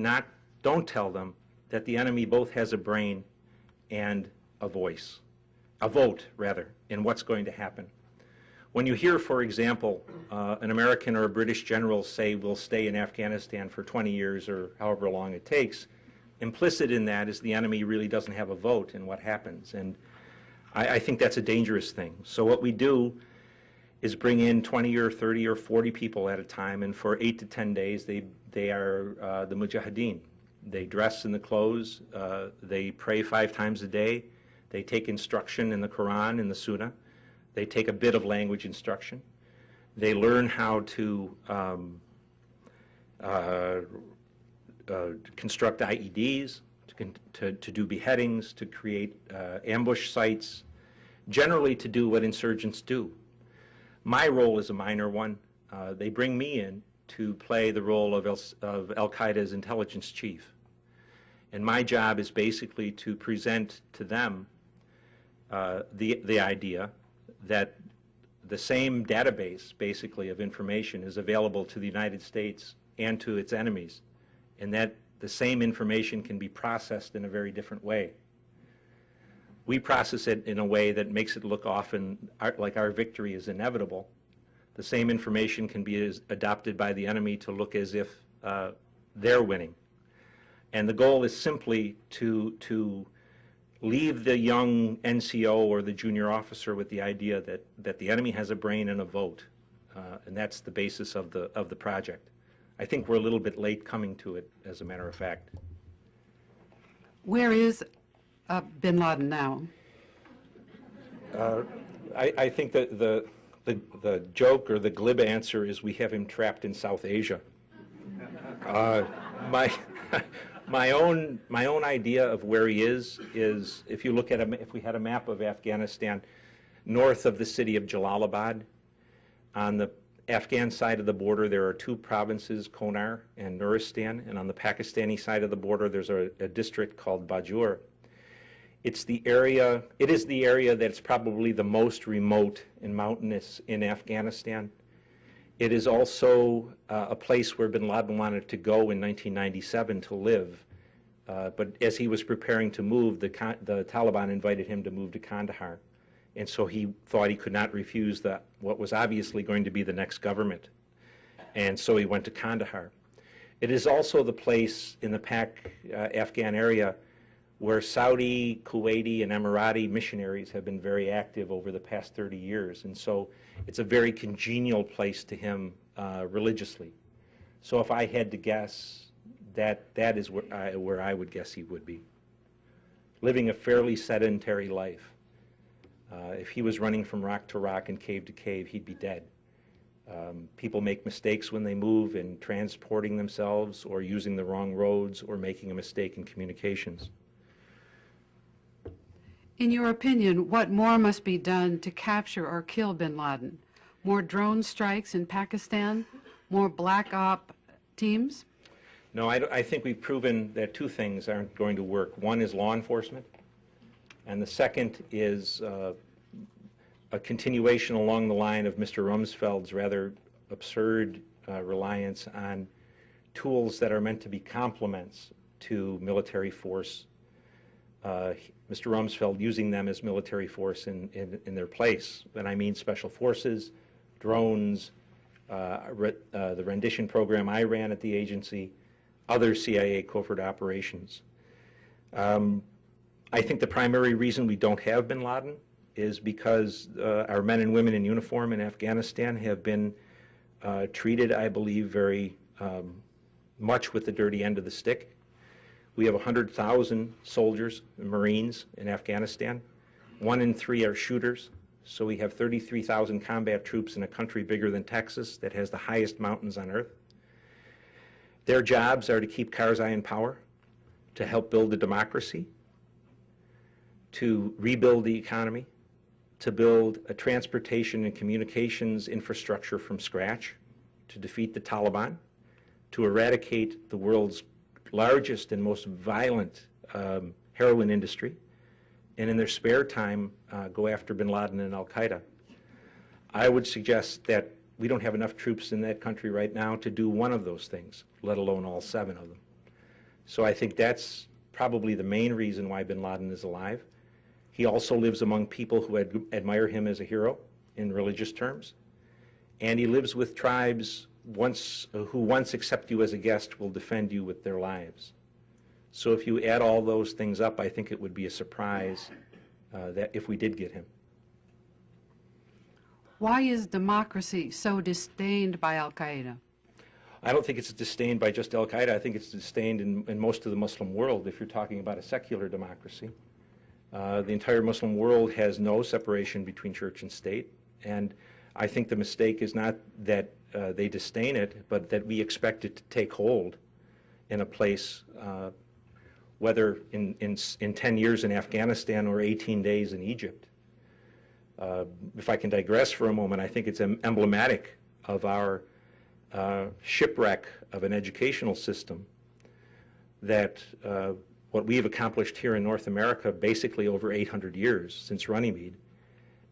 don't tell them that the enemy both has a brain and a voice, a vote, rather, in what's going to happen. When you hear, for example, an American or a British general say we'll stay in Afghanistan for 20 years or however long it takes, implicit in that is the enemy really doesn't have a vote in what happens. And I think that's a dangerous thing. So what we do is bring in 20 or 30 or 40 people at a time, and for 8 to 10 days they are the mujahideen. They dress in the clothes, they pray 5 times a day, they take instruction in the Quran and the Sunnah. They take a bit of language instruction. They learn how to construct IEDs, to do beheadings, to create ambush sites, generally to do what insurgents do. My role is a minor one. They bring me in to play the role of Al-Qaeda's intelligence chief. And my job is basically to present to them the idea that the same database, basically, of information is available to the United States and to its enemies, and that the same information can be processed in a very different way. We process it in a way that makes it look often like our victory is inevitable. The same information can be adopted by the enemy to look as if they're winning. And the goal is simply to leave the young NCO or the junior officer with the idea that the enemy has a brain and a vote, and that's the basis of the project. I think we're a little bit late coming to it, as a matter of fact. Where is bin Laden now? I think that the joke or the glib answer is we have him trapped in South Asia. My own idea of where he is if you look at if we had a map of Afghanistan, north of the city of Jalalabad, on the Afghan side of the border there are 2 provinces, Konar and Nuristan, and on the Pakistani side of the border there's a district called Bajur. It is the area that's probably the most remote and mountainous in Afghanistan. It is also a place where bin Laden wanted to go in 1997 to live. But as he was preparing to move, the Taliban invited him to move to Kandahar. And so he thought he could not refuse what was obviously going to be the next government. And so he went to Kandahar. It is also the place in the Afghan area where Saudi, Kuwaiti, and Emirati missionaries have been very active over the past 30 years. And so it's a very congenial place to him religiously. So if I had to guess, that is where I would guess he would be. Living a fairly sedentary life. If he was running from rock to rock and cave to cave, he'd be dead. People make mistakes when they move in transporting themselves or using the wrong roads or making a mistake in communications. In your opinion, what more must be done to capture or kill bin Laden? More drone strikes in Pakistan? More black op teams? No, I think we've proven that two things aren't going to work. One is law enforcement, and the second is a continuation along the line of Mr. Rumsfeld's rather absurd reliance on tools that are meant to be complements to military force. Mr. Rumsfeld using them as military force in their place. And I mean special forces, drones, the rendition program I ran at the agency, other CIA covert operations. I think the primary reason we don't have bin Laden is because our men and women in uniform in Afghanistan have been treated, I believe, very much with the dirty end of the stick. We have 100,000 soldiers and Marines in Afghanistan. 1 in 3 are shooters. So we have 33,000 combat troops in a country bigger than Texas that has the highest mountains on earth. Their jobs are to keep Karzai in power, to help build a democracy, to rebuild the economy, to build a transportation and communications infrastructure from scratch, to defeat the Taliban, to eradicate the world's largest and most violent heroin industry, and in their spare time go after bin Laden and al-Qaeda. I would suggest that we don't have enough troops in that country right now to do one of those things, let alone all 7 of them. So I think that's probably the main reason why bin Laden is alive. He also lives among people who admire him as a hero in religious terms. And he lives with tribes who once accept you as a guest will defend you with their lives. So if you add all those things up, I think it would be a surprise that if we did get him. Why is democracy so disdained by al-Qaeda? I don't think it's disdained by just al-Qaeda. I think it's disdained in most of the Muslim world if you're talking about a secular democracy. The entire Muslim world has no separation between church and state. And I think the mistake is not that they disdain it, but that we expect it to take hold in a place, whether in 10 years in Afghanistan or 18 days in Egypt. If I can digress for a moment, I think it's emblematic of our shipwreck of an educational system that what we have accomplished here in North America basically over 800 years since Runnymede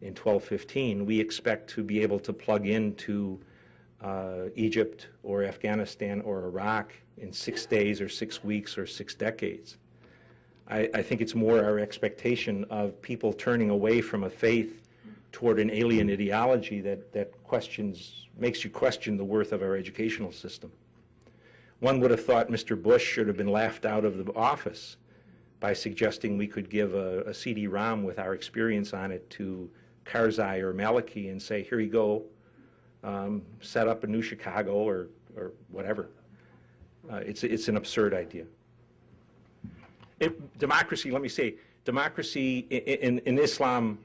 in 1215, we expect to be able to plug into Egypt or Afghanistan or Iraq in 6 days or 6 weeks or 6 decades. I think it's more our expectation of people turning away from a faith toward an alien ideology that makes you question the worth of our educational system. One would have thought Mr. Bush should have been laughed out of the office by suggesting we could give a CD-ROM with our experience on it to Karzai or Maliki and say, here you go, set up a new Chicago or whatever. It's an absurd idea. Democracy, let me say, democracy in Islam,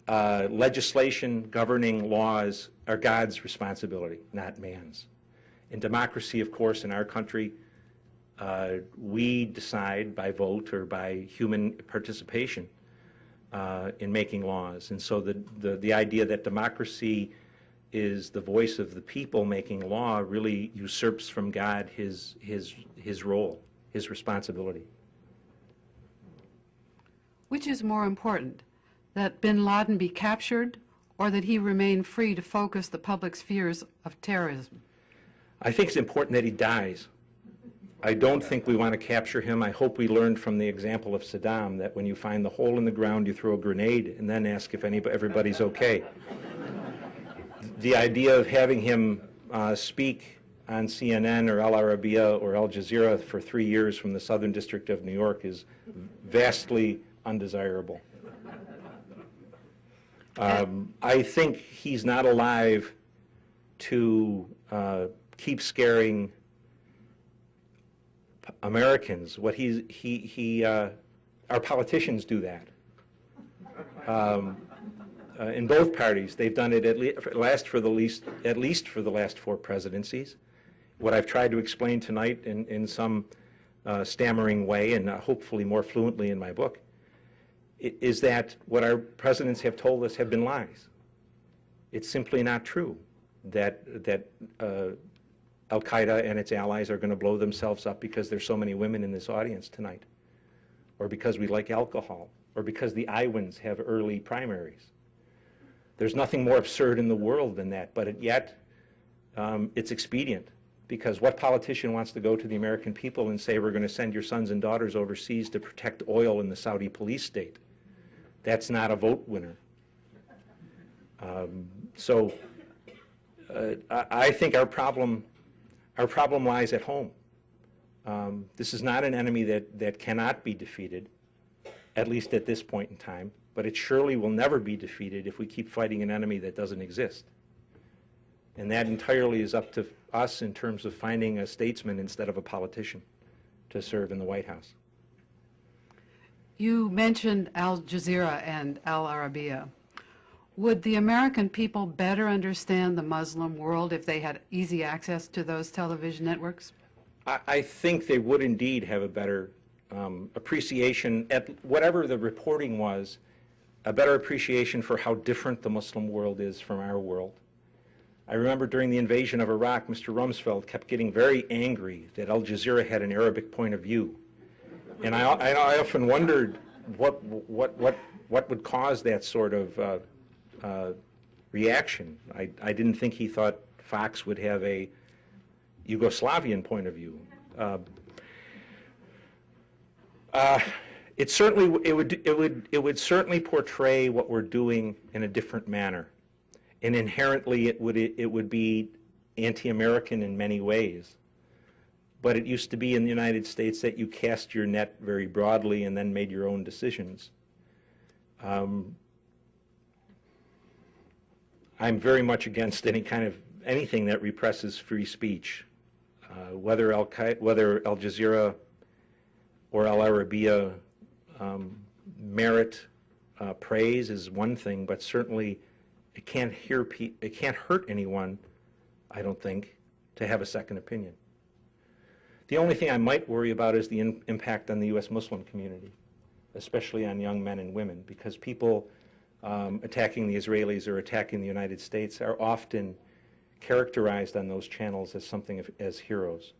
legislation governing laws are God's responsibility, not man's. In democracy, of course, in our country, we decide by vote or by human participation in making laws. And so the idea that democracy is the voice of the people making law really usurps from God his role, his responsibility. Which is more important, that bin Laden be captured or that he remain free to focus the public's fears of terrorism? I think it's important that he dies. I don't think we want to capture him. I hope we learned from the example of Saddam that when you find the hole in the ground, you throw a grenade and then ask if everybody's okay. The idea of having him speak on CNN or Al Arabiya or Al Jazeera for 3 years from the Southern District of New York is vastly undesirable. I think he's not alive to keep scaring Americans. What our politicians do that. in both parties. They've done it at least for the last 4 presidencies. What I've tried to explain tonight in some stammering way, and hopefully more fluently in my book, is that what our presidents have told us have been lies. It's simply not true that Al-Qaeda and its allies are going to blow themselves up because there's so many women in this audience tonight, or because we like alcohol, or because the Iowans have early primaries. There's nothing more absurd in the world than that, but yet it's expedient, because what politician wants to go to the American people and say we're going to send your sons and daughters overseas to protect oil in the Saudi police state? That's not a vote winner. I think our problem lies at home. This is not an enemy that cannot be defeated, at least at this point in time, but it surely will never be defeated if we keep fighting an enemy that doesn't exist. And that entirely is up to us in terms of finding a statesman instead of a politician to serve in the White House. You mentioned Al Jazeera and Al Arabiya. Would the American people better understand the Muslim world if they had easy access to those television networks? I think they would indeed have a better appreciation, at whatever the reporting was, a better appreciation for how different the Muslim world is from our world. I remember during the invasion of Iraq, Mr. Rumsfeld kept getting very angry that Al Jazeera had an Arabic point of view. And I often wondered what would cause that sort of reaction. I didn't think he thought Fox would have a Yugoslavian point of view. It would certainly portray what we're doing in a different manner, and inherently it would be anti-American in many ways. But it used to be in the United States that you cast your net very broadly and then made your own decisions. I'm very much against anything that represses free speech. Whether Al Jazeera or Al Arabiya merit praise is one thing, but certainly it can't hurt anyone, I don't think, to have a second opinion. The only thing I might worry about is the impact on the U.S. Muslim community, especially on young men and women, because people attacking the Israelis or attacking the United States are often characterized on those channels as something as heroes.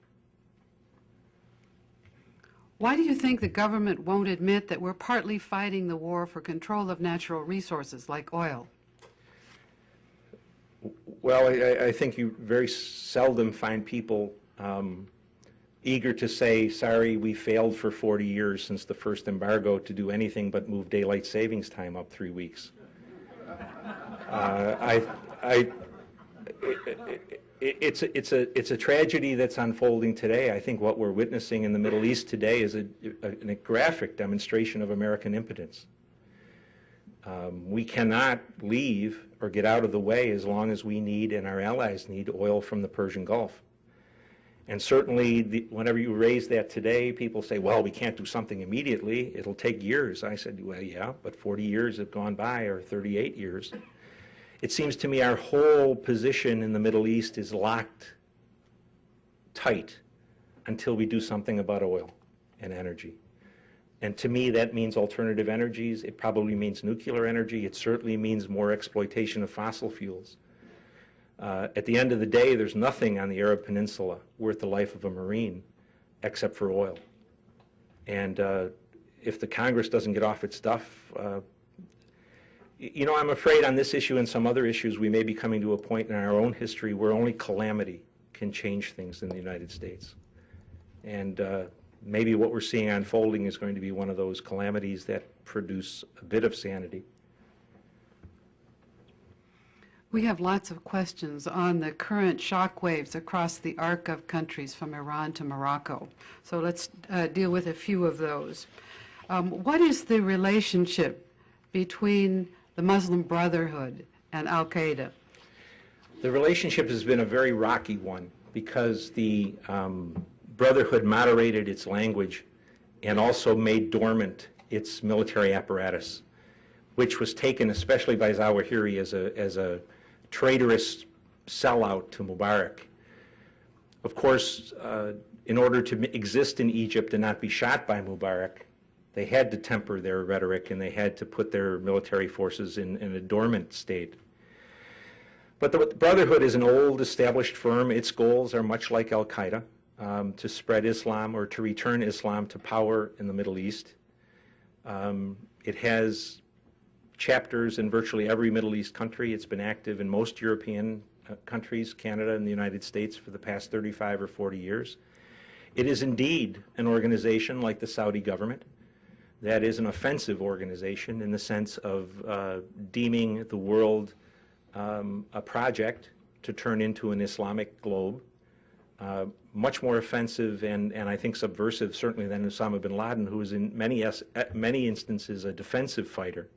Why do you think the government won't admit that we're partly fighting the war for control of natural resources like oil? Well, I think you very seldom find people eager to say, sorry, we failed for 40 years since the first embargo to do anything but move daylight savings time up 3 weeks. It's a tragedy that's unfolding today. I think what we're witnessing in the Middle East today is a graphic demonstration of American impotence. We cannot leave or get out of the way as long as we need and our allies need oil from the Persian Gulf. And certainly, whenever you raise that today, people say, well, we can't do something immediately. It'll take years. I said, well, yeah, but 40 years have gone by, or 38 years. It seems to me our whole position in the Middle East is locked tight until we do something about oil and energy. And to me, that means alternative energies. It probably means nuclear energy. It certainly means more exploitation of fossil fuels. At the end of the day, there's nothing on the Arab Peninsula worth the life of a Marine except for oil. And if the Congress doesn't get off its duff, I'm afraid on this issue and some other issues, we may be coming to a point in our own history where only calamity can change things in the United States. And maybe what we're seeing unfolding is going to be one of those calamities that produce a bit of sanity. We have lots of questions on the current shock waves across the arc of countries from Iran to Morocco. So let's deal with a few of those. What is the relationship between the Muslim Brotherhood and Al-Qaeda? The relationship has been a very rocky one because the Brotherhood moderated its language and also made dormant its military apparatus. which was taken especially by Zawahiri as a traitorous sellout to Mubarak. Of course, in order to exist in Egypt and not be shot by Mubarak, they had to temper their rhetoric and they had to put their military forces in a dormant state. But the Brotherhood is an old established firm. Its goals are much like Al-Qaeda, to spread Islam or to return Islam to power in the Middle East. It has chapters in virtually every Middle East country. It's been active in most European countries, Canada and the United States, for the past 35 or 40 years. It is indeed an organization like the Saudi government that is an offensive organization in the sense of deeming the world a project to turn into an Islamic globe, much more offensive and I think subversive certainly than Osama bin Laden, who is in many instances a defensive fighter.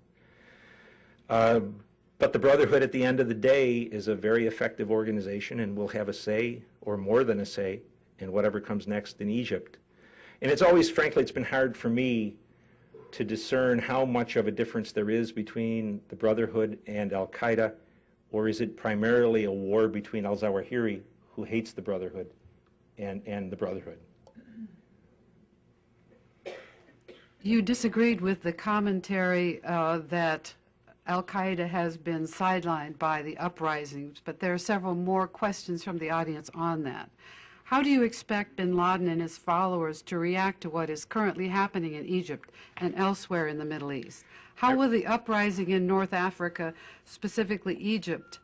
But the Brotherhood at the end of the day is a very effective organization and will have a say, or more than a say, in whatever comes next in Egypt. And it's always, frankly, it's been hard for me to discern how much of a difference there is between the Brotherhood and Al-Qaeda, or is it primarily a war between al-Zawahiri, who hates the Brotherhood, and the Brotherhood? You disagreed with the commentary that Al-Qaeda has been sidelined by the uprisings, but there are several more questions from the audience on that. How do you expect bin Laden and his followers to react to what is currently happening in Egypt and elsewhere in the Middle East? How will the uprising in North Africa, specifically Egypt,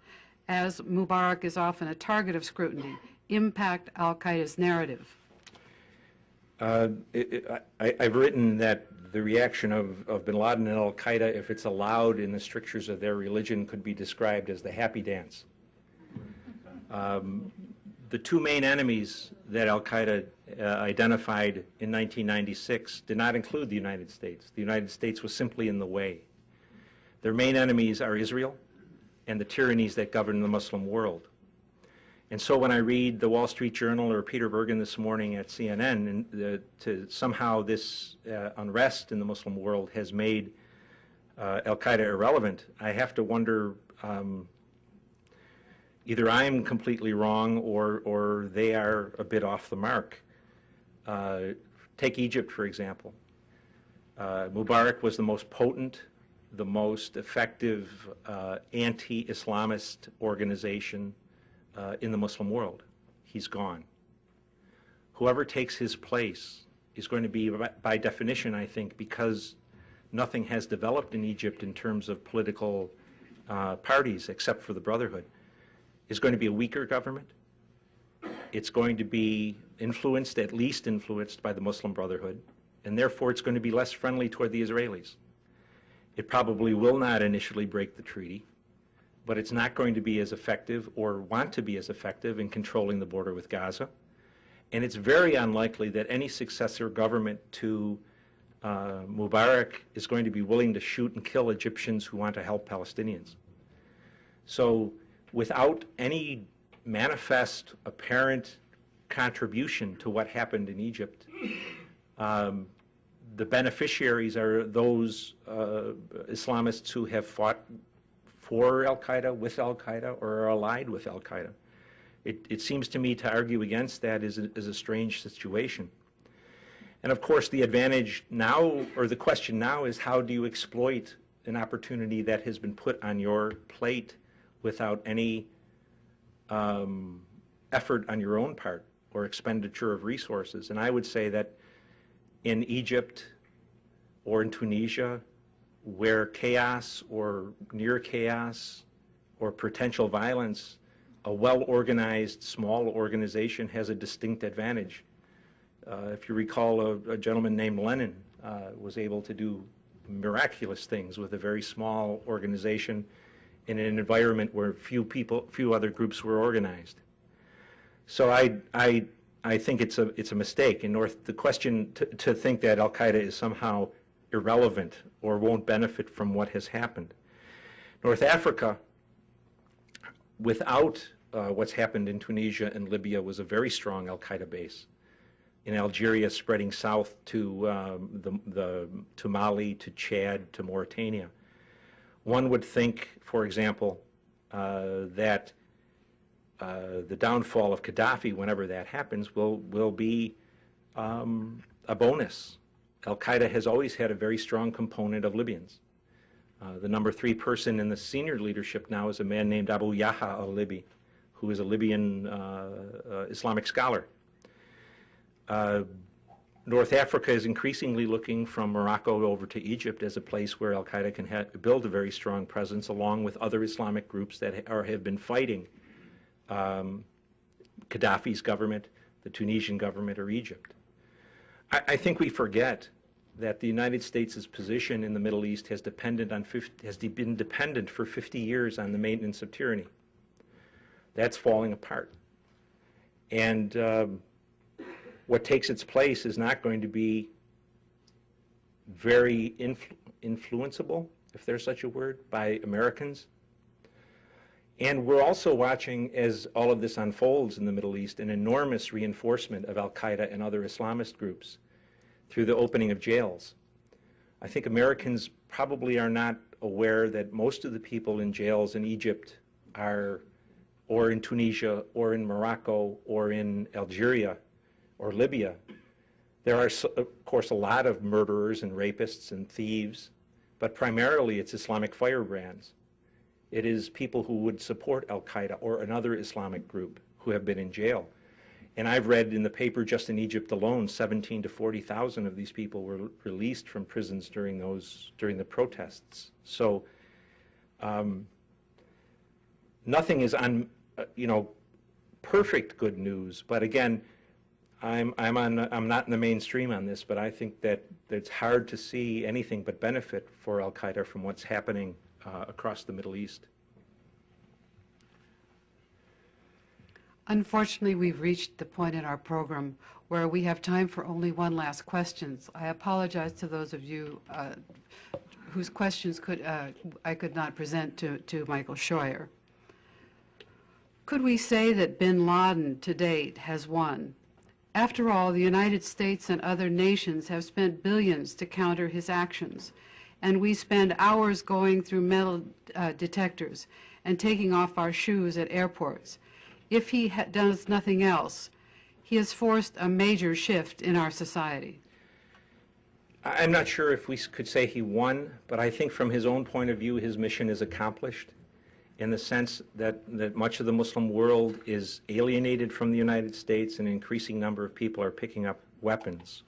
as Mubarak is often a target of scrutiny, impact Al-Qaeda's narrative? I've written that the reaction of bin Laden and Al-Qaeda, if it's allowed in the strictures of their religion, could be described as the happy dance. The two main enemies that Al-Qaeda identified in 1996 did not include the United States. The United States was simply in the way. Their main enemies are Israel and the tyrannies that govern the Muslim world. And so when I read the Wall Street Journal or Peter Bergen this morning at CNN, and somehow this unrest in the Muslim world has made Al-Qaeda irrelevant, I have to wonder, either I'm completely wrong or they are a bit off the mark. Take Egypt, for example. Mubarak was the most potent, the most effective anti-Islamist organization in the Muslim world. He's gone. Whoever takes his place is going to be, by definition, I think, because nothing has developed in Egypt in terms of political parties except for the Brotherhood, is going to be a weaker government. It's going to be influenced, at least influenced, by the Muslim Brotherhood, and therefore it's going to be less friendly toward the Israelis. It probably will not initially break the treaty, but it's not going to be as effective or want to be as effective in controlling the border with Gaza. And it's very unlikely that any successor government to Mubarak is going to be willing to shoot and kill Egyptians who want to help Palestinians. So without any manifest, apparent contribution to what happened in Egypt, the beneficiaries are those Islamists who have fought for Al-Qaeda, with Al-Qaeda, or are allied with Al-Qaeda. It seems to me to argue against that is a strange situation. And of course the advantage now, or the question now, is how do you exploit an opportunity that has been put on your plate without any effort on your own part or expenditure of resources? And I would say that in Egypt or in Tunisia, where chaos or near chaos or potential violence, a well-organized small organization has a distinct advantage. If you recall, a gentleman named Laden was able to do miraculous things with a very small organization in an environment where few other groups were organized. So I think it's a mistake. The question to think that Al-Qaeda is somehow irrelevant or won't benefit from what has happened. North Africa, without what's happened in Tunisia and Libya, was a very strong Al-Qaeda base. In Algeria, spreading south to Mali, to Chad, to Mauritania. One would think, for example, that the downfall of Gaddafi, whenever that happens, will be a bonus. Al-Qaeda has always had a very strong component of Libyans. The number 3 person in the senior leadership now is a man named Abu Yahya al-Libi, who is a Libyan Islamic scholar. North Africa is increasingly looking from Morocco over to Egypt as a place where Al-Qaeda can build a very strong presence, along with other Islamic groups that have been fighting Gaddafi's government, the Tunisian government, or Egypt. I think we forget that the United States' position in the Middle East has been dependent for 50 years on the maintenance of tyranny. That's falling apart. And what takes its place is not going to be very influenceable, if there's such a word, by Americans. And we're also watching, as all of this unfolds in the Middle East, an enormous reinforcement of Al-Qaeda and other Islamist groups through the opening of jails. I think Americans probably are not aware that most of the people in jails in Egypt are, or in Tunisia, or in Morocco, or in Algeria, or Libya. There are, of course, a lot of murderers and rapists and thieves, but primarily it's Islamic firebrands. It is people who would support Al-Qaeda or another Islamic group who have been in jail. And I've read in the paper just in Egypt alone, 17 to 40,000 of these people were released from prisons during the protests. So nothing is perfect good news, but again, I'm not in the mainstream on this, but I think that it's hard to see anything but benefit for Al-Qaeda from what's happening across the Middle East. Unfortunately, we've reached the point in our program where we have time for only one last question. I apologize to those of you whose questions I could not present to Michael Scheuer. Could we say that bin Laden to date has won? After all, the United States and other nations have spent billions to counter his actions, and we spend hours going through metal detectors and taking off our shoes at airports. If he does nothing else, he has forced a major shift in our society. I'm not sure if we could say he won, but I think from his own point of view, his mission is accomplished in the sense that much of the Muslim world is alienated from the United States, and an increasing number of people are picking up weapons.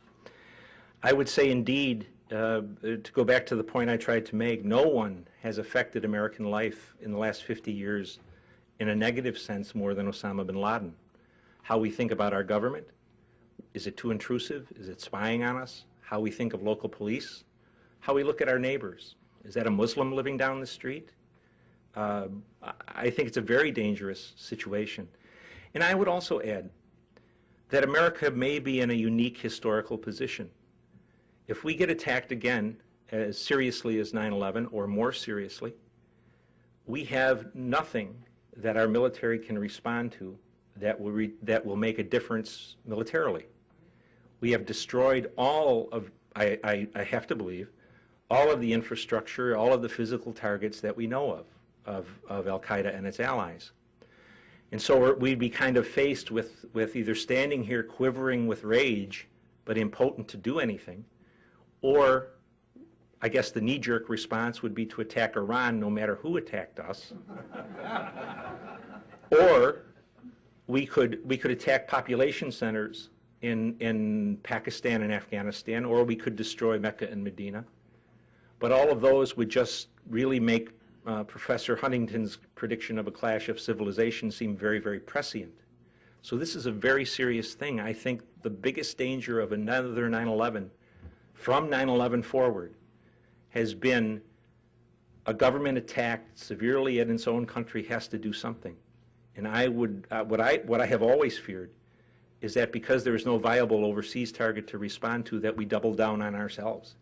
I would say, indeed, to go back to the point I tried to make, no one has affected American life in the last 50 years in a negative sense more than Osama bin Laden. How we think about our government, is it too intrusive? Is it spying on us? How we think of local police? How we look at our neighbors? Is that a Muslim living down the street? I think it's a very dangerous situation. And I would also add that America may be in a unique historical position. If we get attacked again as seriously as 9/11 or more seriously, we have nothing that our military can respond to that will make a difference militarily. We have destroyed all of, I have to believe, all of the infrastructure, all of the physical targets that we know of Al-Qaeda and its allies. And so we'd be kind of faced with either standing here quivering with rage, but impotent to do anything, or I guess the knee-jerk response would be to attack Iran no matter who attacked us. Or we could attack population centers in Pakistan and Afghanistan, or we could destroy Mecca and Medina. But all of those would just really make Professor Huntington's prediction of a clash of civilization seem very, very prescient. So this is a very serious thing. I think the biggest danger of another 9/11, from 9/11 forward, has been a government attacked severely in its own country has to do something. And I would, what I have always feared is that because there is no viable overseas target to respond to, that we double down on ourselves.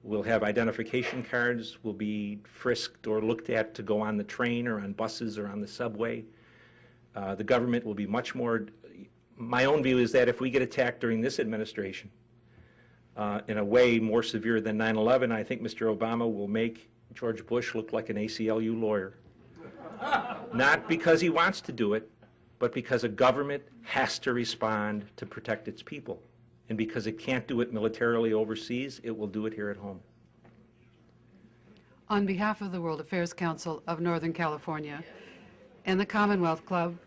We'll have identification cards, we'll be frisked or looked at to go on the train or on buses or on the subway. The government will be much more, my own view is that if we get attacked during this administration, in a way more severe than 9/11, I think Mr. Obama will make George Bush looked like an ACLU lawyer. Not because he wants to do it, but because a government has to respond to protect its people. And because it can't do it militarily overseas, it will do it here at home. On behalf of the World Affairs Council of Northern California and the Commonwealth Club,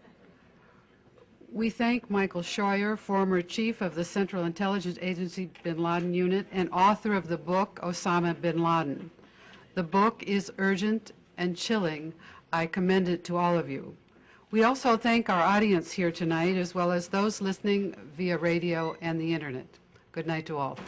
we thank Michael Scheuer, former chief of the Central Intelligence Agency Bin Laden Unit and author of the book Osama Bin Laden. The book is urgent and chilling. I commend it to all of you. We also thank our audience here tonight, as well as those listening via radio and the internet. Good night to all.